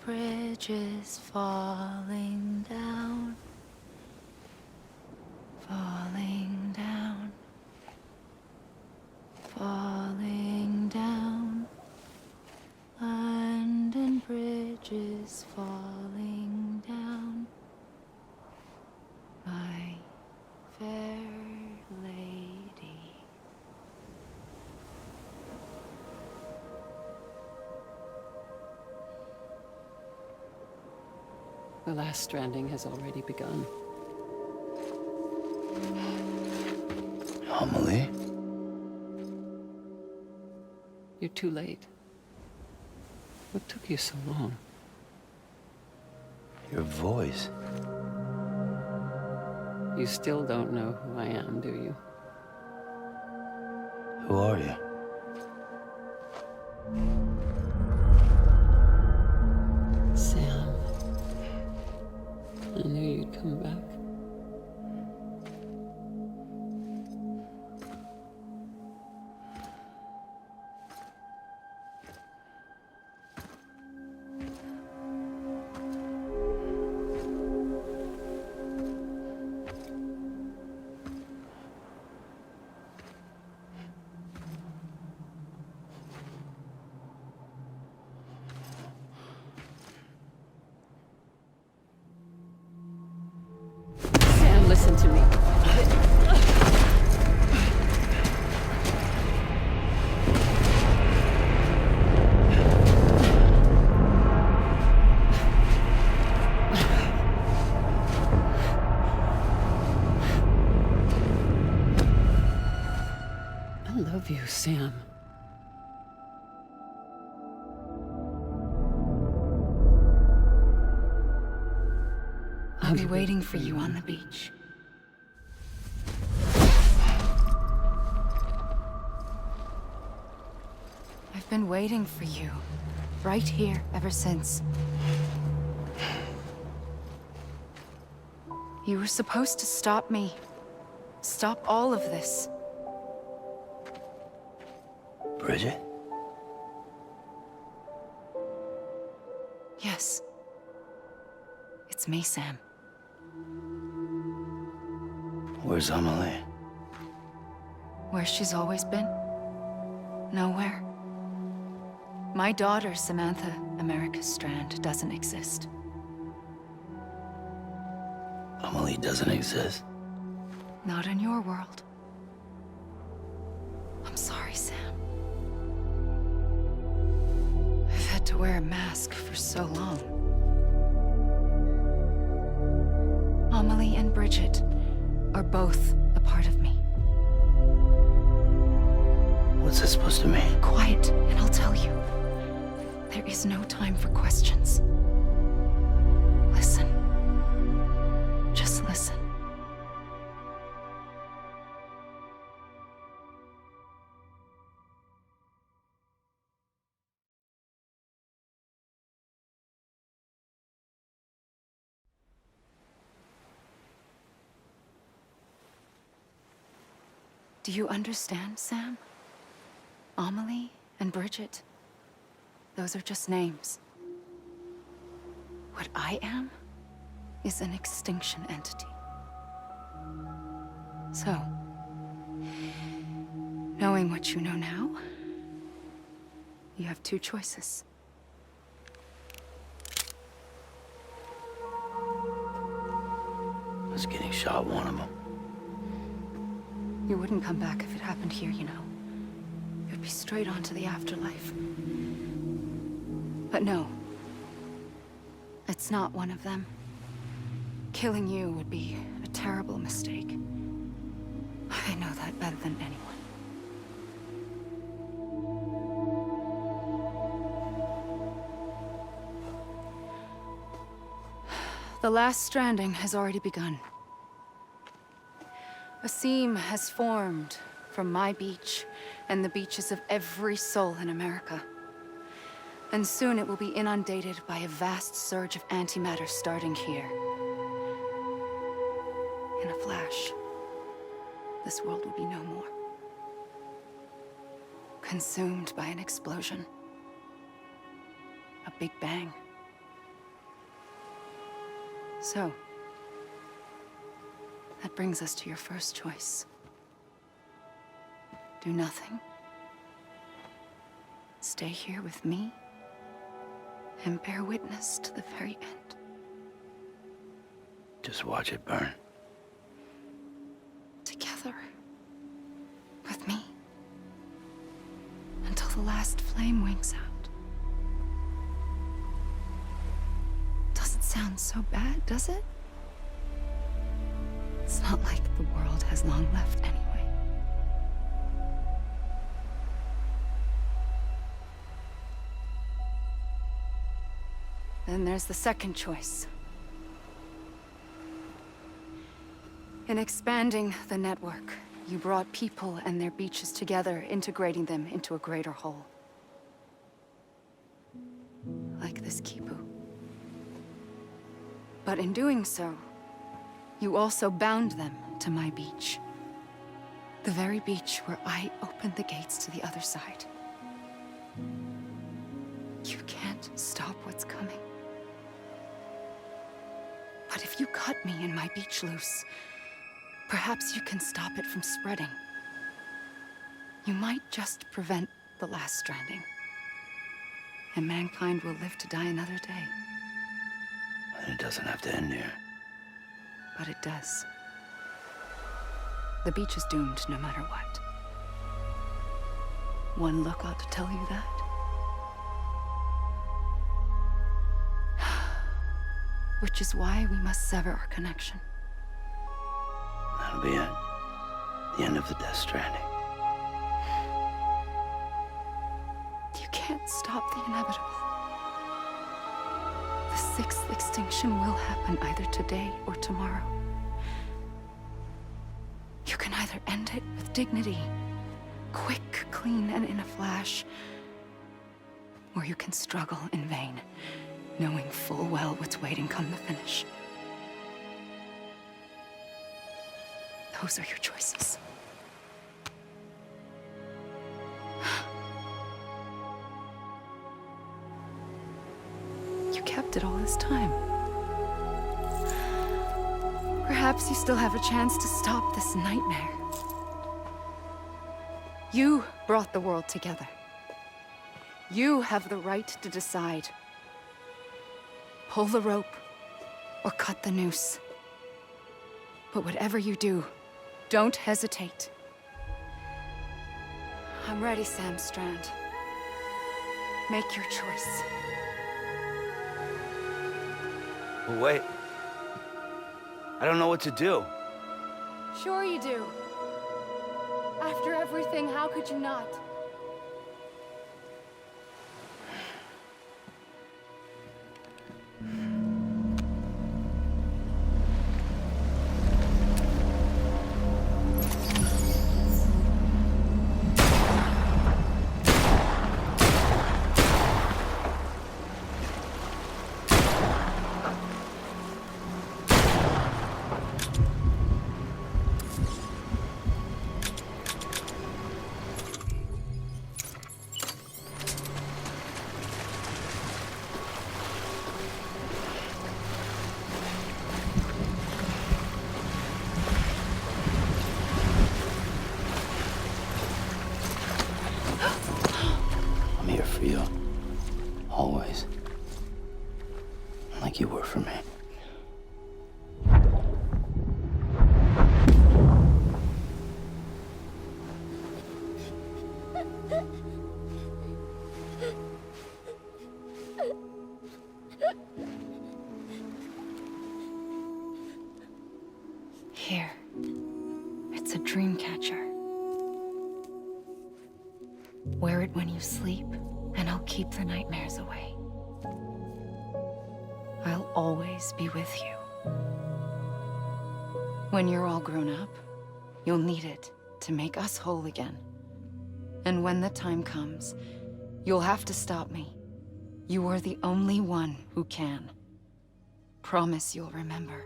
bridges falling down, falling down, falling down. London bridges falling down, my fair lady. The last stranding has already begun. Amelie? You're too late. What took you so long? Your voice. You still don't know who I am, do you? Who are you? Sam. I knew you'd come back. Listen to me. I love you, Sam. I'll be waiting for you on the beach. I've been waiting for you, right here, ever since. You were supposed to stop me. Stop all of this. Bridget? Yes. It's me, Sam. Where's Amelie? Where she's always been. Nowhere. My daughter, Samantha America Strand, doesn't exist. Amelie doesn't exist. Not in your world. I'm sorry, Sam. I've had to wear a mask for so long. Amelie and Bridget are both a part of me. What's this supposed to mean? Quiet, and I'll tell you. There is no time for questions. Listen. Just listen. Do you understand, Sam? Amelie and Bridget, those are just names. What I am is an extinction entity. So, knowing what you know now, you have two choices. Was getting shot one of them. You wouldn't come back if it happened here, you know. You'd be straight on to the afterlife. But no. It's not one of them. Killing you would be a terrible mistake. I know that better than anyone. The last stranding has already begun. A seam has formed from my beach and the beaches of every soul in America. And soon it will be inundated by a vast surge of antimatter starting here. In a flash, this world will be no more. Consumed by an explosion. A big bang. So, that brings us to your first choice. Do nothing. Stay here with me and bear witness to the very end. Just watch it burn. Together. With me. Until the last flame winks out. Doesn't sound so bad, does it? It's not like the world has long left anyway. Then there's the second choice. In expanding the network, you brought people and their beaches together, integrating them into a greater whole. Like this Kipu. But in doing so, you also bound them to my beach. The very beach where I opened the gates to the other side. You can't stop what's coming. But if you cut me and my beach loose, perhaps you can stop it from spreading. You might just prevent the last stranding. And mankind will live to die another day. And it doesn't have to end here. But it does. The beach is doomed no matter what. One look ought to tell you that. Which is why we must sever our connection. That'll be it. The end of the Death Stranding. You can't stop the inevitable. The sixth extinction will happen either today or tomorrow. You can either end it with dignity, quick, clean, and in a flash, or you can struggle in vain, knowing full well what's waiting come the finish. Those are your choices. You kept it all this time. Perhaps you still have a chance to stop this nightmare. You brought the world together. You have the right to decide. Pull the rope or cut the noose. But whatever you do, don't hesitate. I'm ready, Sam Strand. Make your choice. But wait. I don't know what to do. Sure you do. After everything, how could you not? I'm here for you. Always. Like you were for me. Here. It's a dream catcher. Wear it when you sleep, and I'll keep the nightmares away. I'll always be with you. When you're all grown up, you'll need it to make us whole again. And when the time comes, you'll have to stop me. You are the only one who can. Promise you'll remember.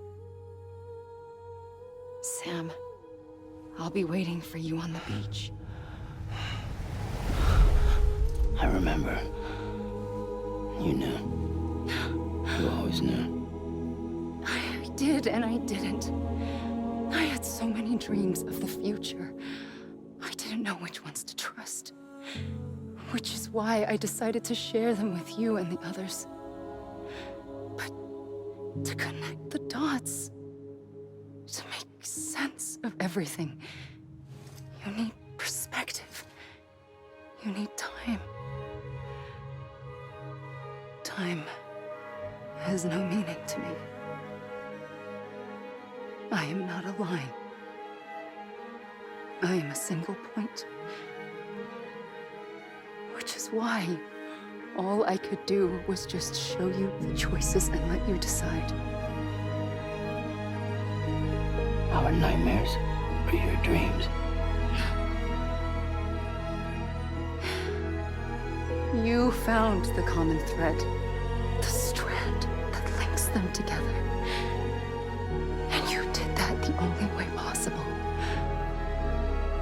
Sam, I'll be waiting for you on the beach. I remember. You knew. You always knew. did and I didn't. I had so many dreams of the future. I didn't know which ones to trust. Which is why I decided to share them with you and the others. But to connect the dots, to make sense of everything, you need perspective. You need time. Time has no meaning to me. I am not a line. I am a single point. Which is why all I could do was just show you the choices and let you decide. Our nightmares are your dreams. You found the common thread, the strand that links them together. And you did that the only way possible.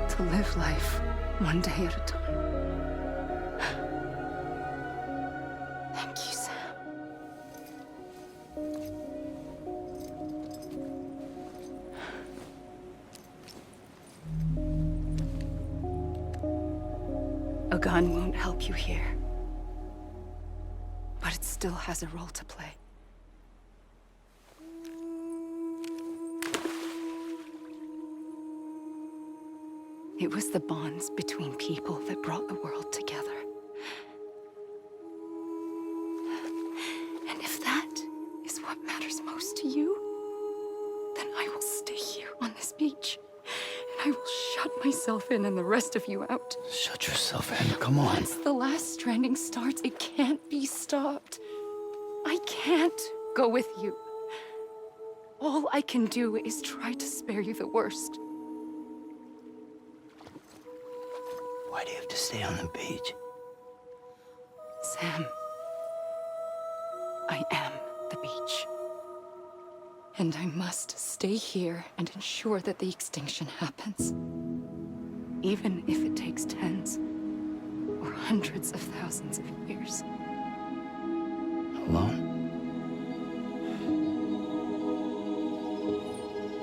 To live life one day at a time. Thank you, Sam. A gun won't help you here. But it still has a role to play. It was the bonds between people that brought the world together. And if that is what matters most to you, then I will stay here on this beach. And I will shut myself in and the rest of you out. Shut yourself in, come on. Once the last stranding starts, it can't be stopped. I can't go with you. All I can do is try to spare you the worst. Why do you have to stay on the beach? Sam, I am the beach. And I must stay here and ensure that the extinction happens. Even if it takes tens or hundreds of thousands of years. Alone?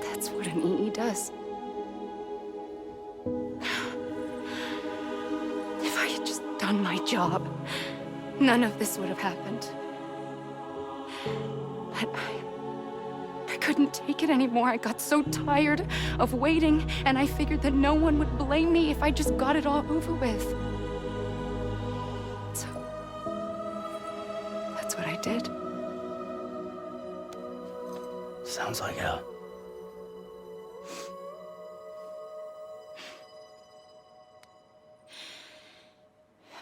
That's what an EE does. If I had just done my job, none of this would have happened. But I couldn't take it anymore. I got so tired of waiting, and I figured that no one would blame me if I just got it all over with. So, that's what I did. Sounds like hell.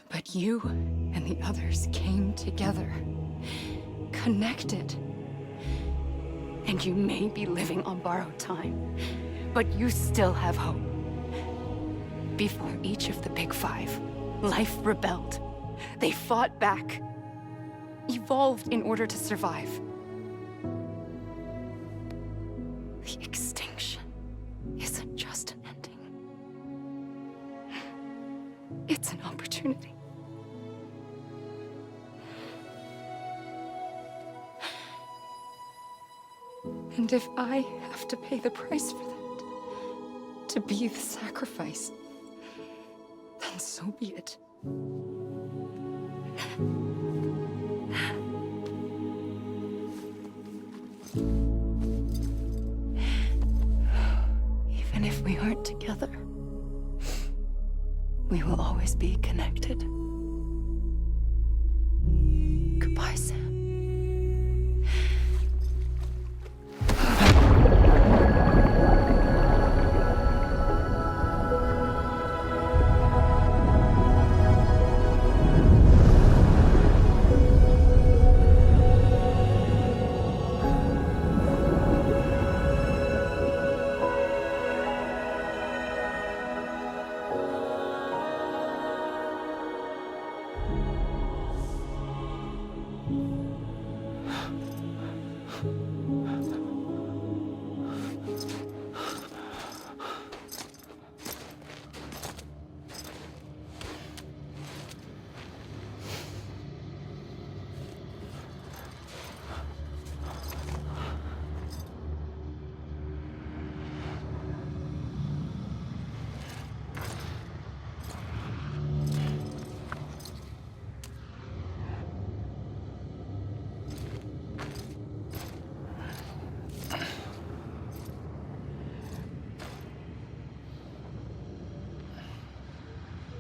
But you and the others came together, connected. And you may be living on borrowed time, but you still have hope. Before each of the Big Five, life rebelled. They fought back, evolved in order to survive. The extinction isn't just an ending. It's an opportunity. And if I have to pay the price for that, to be the sacrifice, then so be it. Even if we aren't together, we will always be connected. Goodbye, Sam.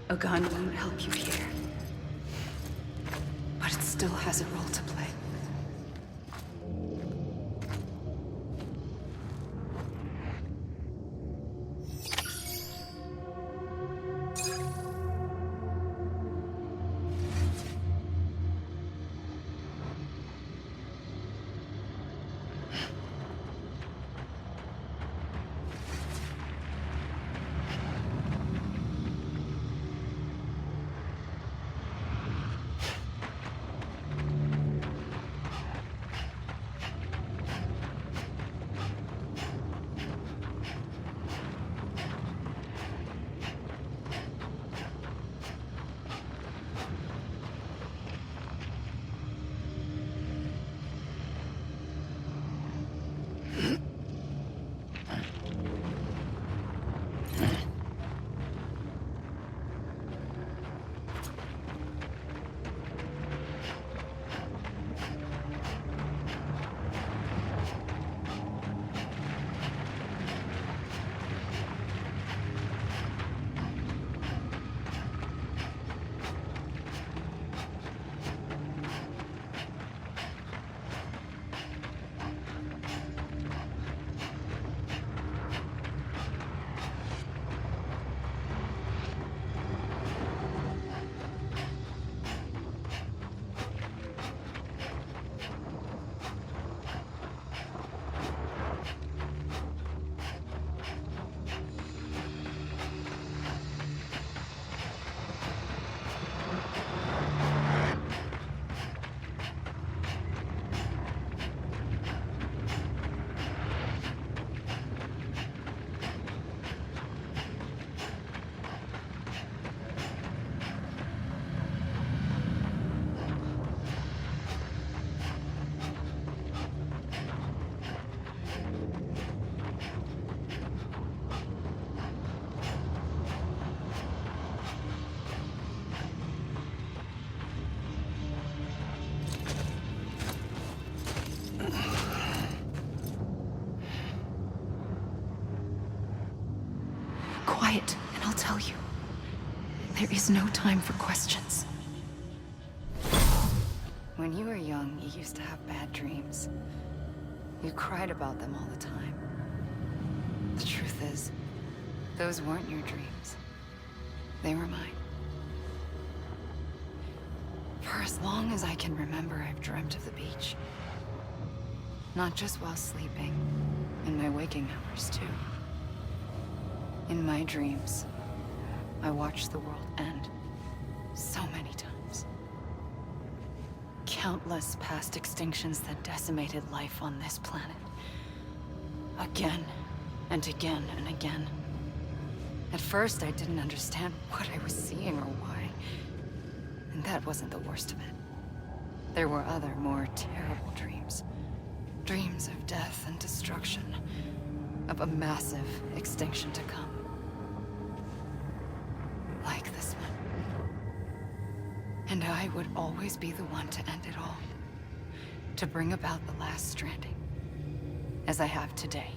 A gun won't help you here. But it still has a role to play. Quiet, and I'll tell you. There is no time for questions. When you were young, you used to have bad dreams. You cried about them all the time. The truth is, those weren't your dreams. They were mine. For as long as I can remember, I've dreamt of the beach. Not just while sleeping, in my waking hours too. In my dreams, I watched the world end so many times. Countless past extinctions that decimated life on this planet. Again, and again, and again. At first, I didn't understand what I was seeing or why. And that wasn't the worst of it. There were other, more terrible dreams. Dreams of death and destruction. Of a massive extinction to come. Like this one. And I would always be the one to end it all. To bring about the last stranding. As I have today.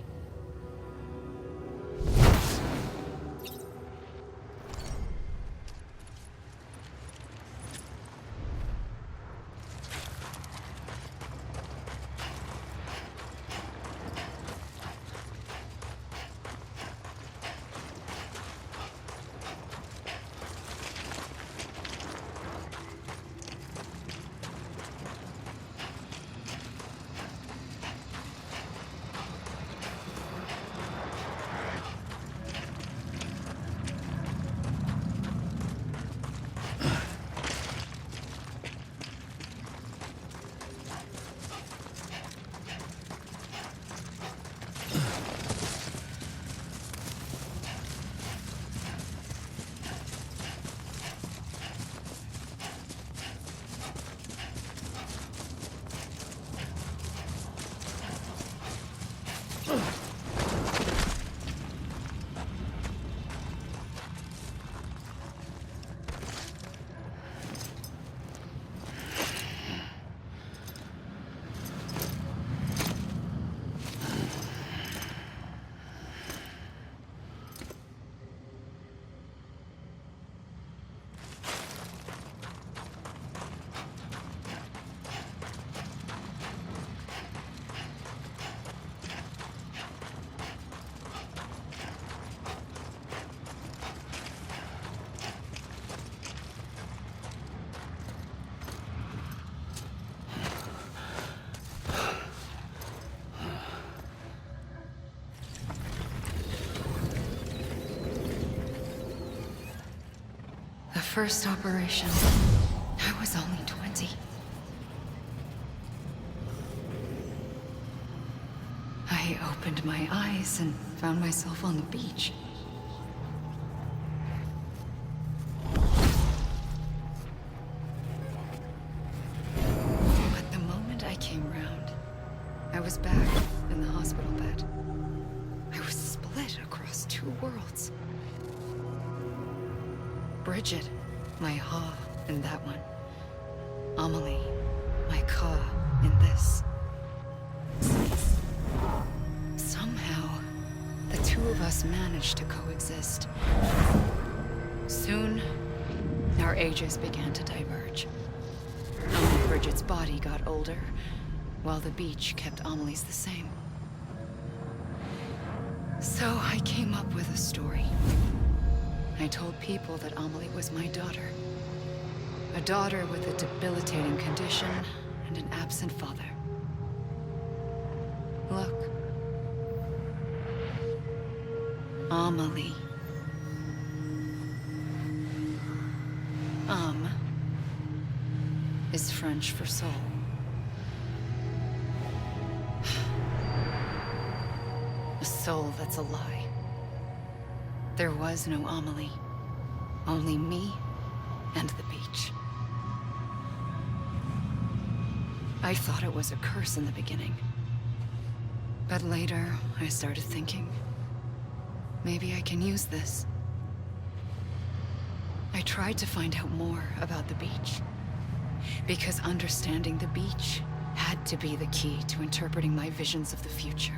The first operation, I was only 20. I opened my eyes and found myself on the beach. But the moment I came round, I was back in the hospital bed. I was split across two worlds. Bridget, my Ha in that one. Amelie, my Ka in this. Somehow, the two of us managed to coexist. Soon, our ages began to diverge. Only Bridget's body got older, while the beach kept Amelie's the same. So I came up with a story. I told people that Amelie was my daughter. A daughter with a debilitating condition and an absent father. Look. Amelie. Is French for soul. A soul that's a lie. There was no Amelie. Only me and the beach. I thought it was a curse in the beginning. But later, I started thinking, maybe I can use this. I tried to find out more about the beach. Because understanding the beach had to be the key to interpreting my visions of the future.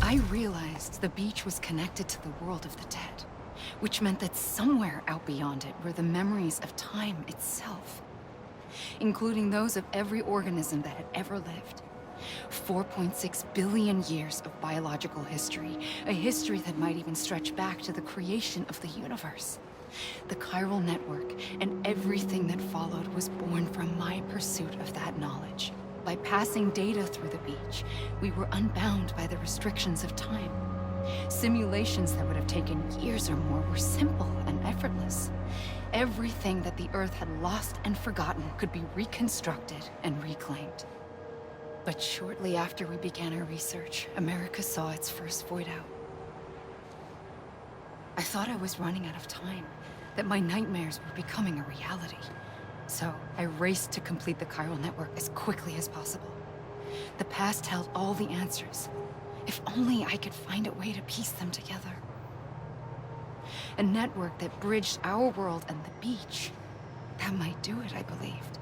I realized the beach was connected to the world of the dead, which meant that somewhere out beyond it were the memories of time itself, including those of every organism that had ever lived. 4.6 billion years of biological history, a history that might even stretch back to the creation of the universe. The chiral network and everything that followed was born from my pursuit of that knowledge. By passing data through the beach, we were unbound by the restrictions of time. Simulations that would have taken years or more were simple and effortless. Everything that the Earth had lost and forgotten could be reconstructed and reclaimed. But shortly after we began our research, America saw its first void out. I thought I was running out of time, that my nightmares were becoming a reality. So I raced to complete the chiral network as quickly as possible. The past held all the answers. If only I could find a way to piece them together. A network that bridged our world and the beach. That might do it, I believed.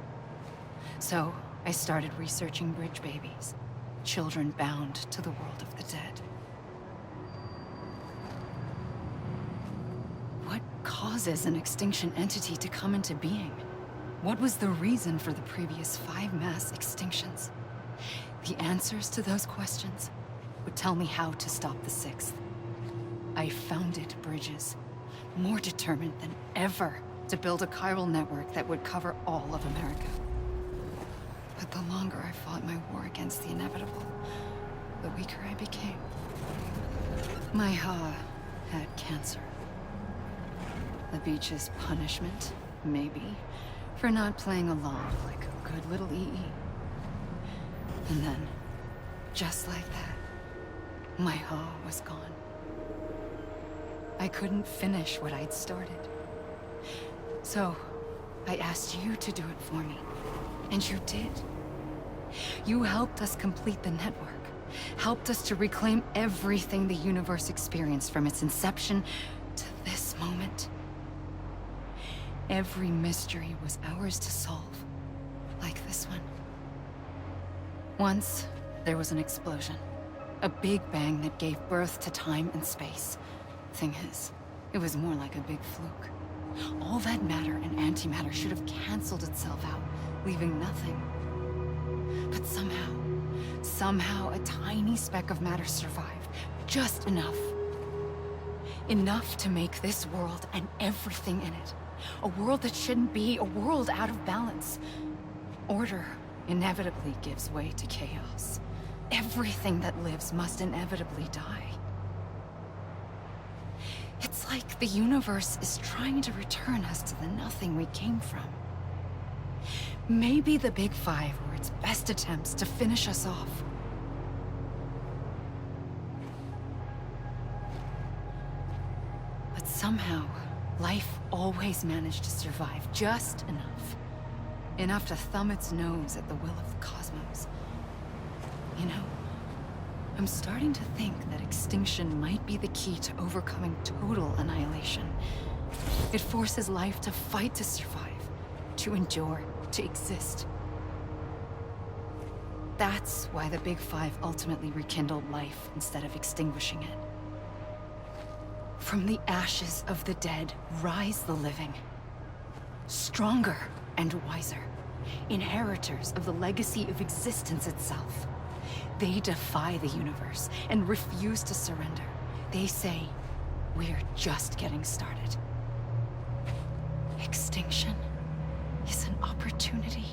So, I started researching bridge babies. Children bound to the world of the dead. What causes an extinction entity to come into being? What was the reason for the previous 5 mass extinctions? The answers to those questions would tell me how to stop the 6th. I founded bridges, more determined than ever to build a chiral network that would cover all of America. But the longer I fought my war against the inevitable, the weaker I became. My Ha had cancer. The beach's punishment, maybe, for not playing along like a good little EE. And then, just like that, my Ha was gone. I couldn't finish what I'd started. So, I asked you to do it for me. And you did. You helped us complete the network. Helped us to reclaim everything the universe experienced from its inception to this moment. Every mystery was ours to solve. Like this one. Once, there was an explosion. A big bang that gave birth to time and space. Thing is, it was more like a big fluke. All that matter and antimatter should have canceled itself out, leaving nothing. But somehow a tiny speck of matter survived. Just enough. Enough to make this world and everything in it. A world that shouldn't be, a world out of balance. Order inevitably gives way to chaos. Everything that lives must inevitably die. It's like the universe is trying to return us to the nothing we came from. Maybe the Big Five were its best attempts to finish us off. But somehow, life always managed to survive just enough. Enough to thumb its nose at the will of the cosmos. You know, I'm starting to think that extinction might be the key to overcoming total annihilation. It forces life to fight to survive, to endure, to exist. That's why the Big Five ultimately rekindled life instead of extinguishing it. From the ashes of the dead rise the living. Stronger and wiser. Inheritors of the legacy of existence itself. They defy the universe and refuse to surrender. They say, we're just getting started. Extinction is an opportunity.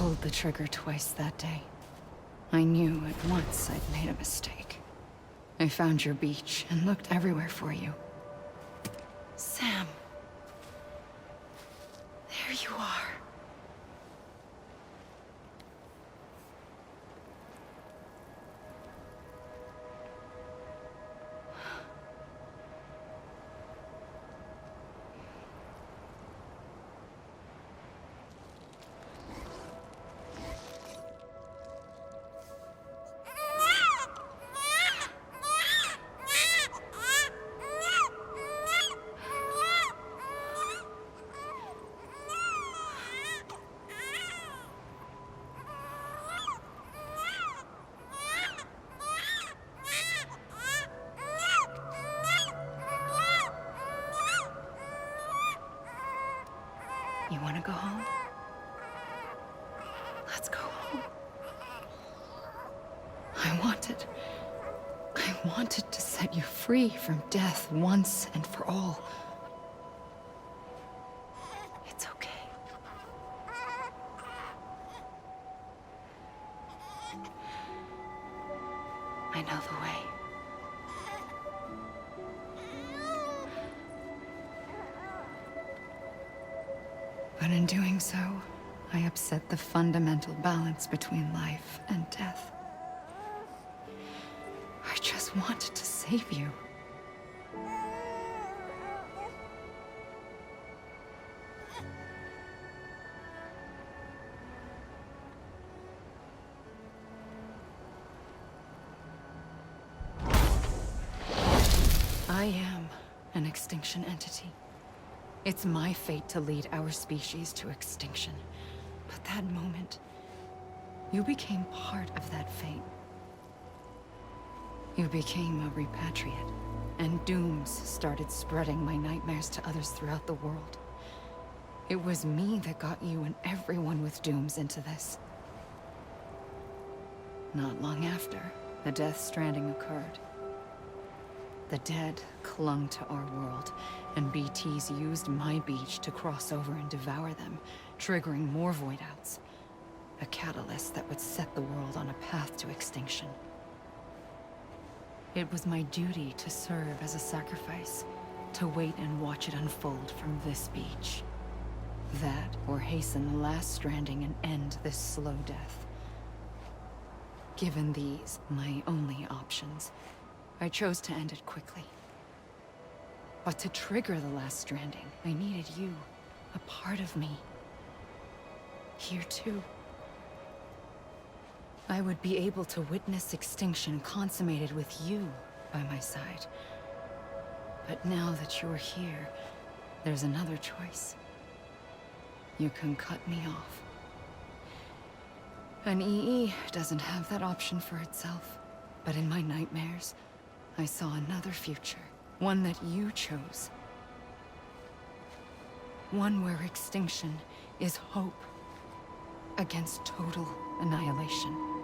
pulled the trigger twice that day. I knew at once I'd made a mistake. I found your beach and looked everywhere for you. Sam. There you are. You want to go home? Let's go home. I wanted to set you free from death once and for all. It's okay. I know the way. But in doing so, I upset the fundamental balance between life and death. I just wanted to save you. I am an extinction entity. It's my fate to lead our species to extinction. But that moment, you became part of that fate. You became a repatriate, and dooms started spreading my nightmares to others throughout the world. It was me that got you and everyone with dooms into this. Not long after, the Death Stranding occurred. The dead clung to our world, and BTs used my beach to cross over and devour them, triggering more void outs. A catalyst that would set the world on a path to extinction. It was my duty to serve as a sacrifice, to wait and watch it unfold from this beach. That, or hasten the last stranding and end this slow death. Given these, my only options, I chose to end it quickly. But to trigger the last stranding, I needed you, a part of me. Here too. I would be able to witness extinction consummated with you by my side. But now that you're here, there's another choice. You can cut me off. An EE doesn't have that option for itself. But in my nightmares, I saw another future. One that you chose. One where extinction is hope against total annihilation.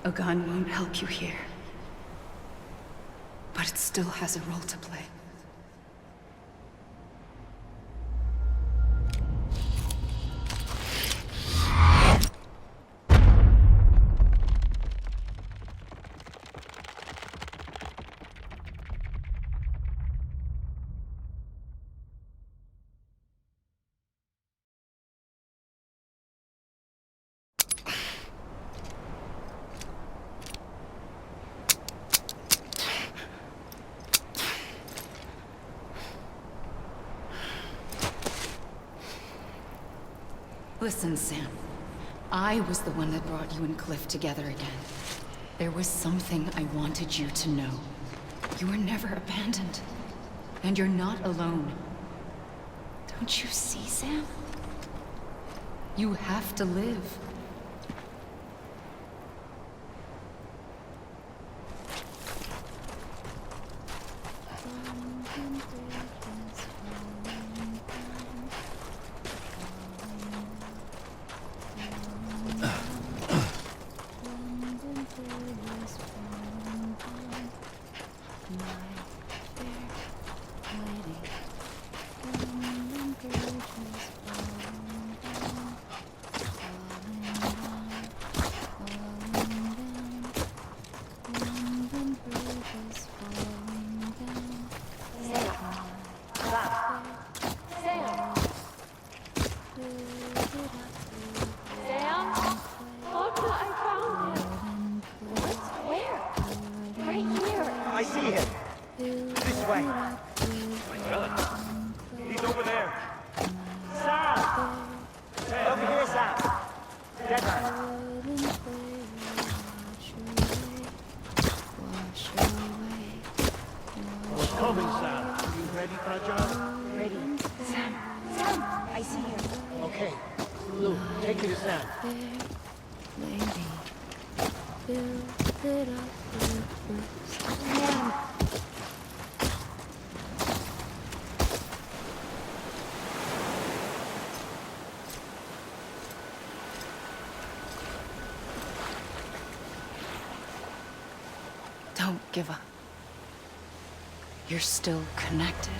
A gun won't help you here. But it still has a role to play. Listen, Sam. I was the one that brought you and Cliff together again. There was something I wanted you to know. You were never abandoned. And you're not alone. Don't you see, Sam? You have to live. I see him. This way. He's over there. Sam! Over here, Sam. Dead man. We're coming, Sam. You ready for a job? Ready. Sam! Sam! I see him. Okay. Luke, take me to Sam. Sam! Don't give up. You're still connected.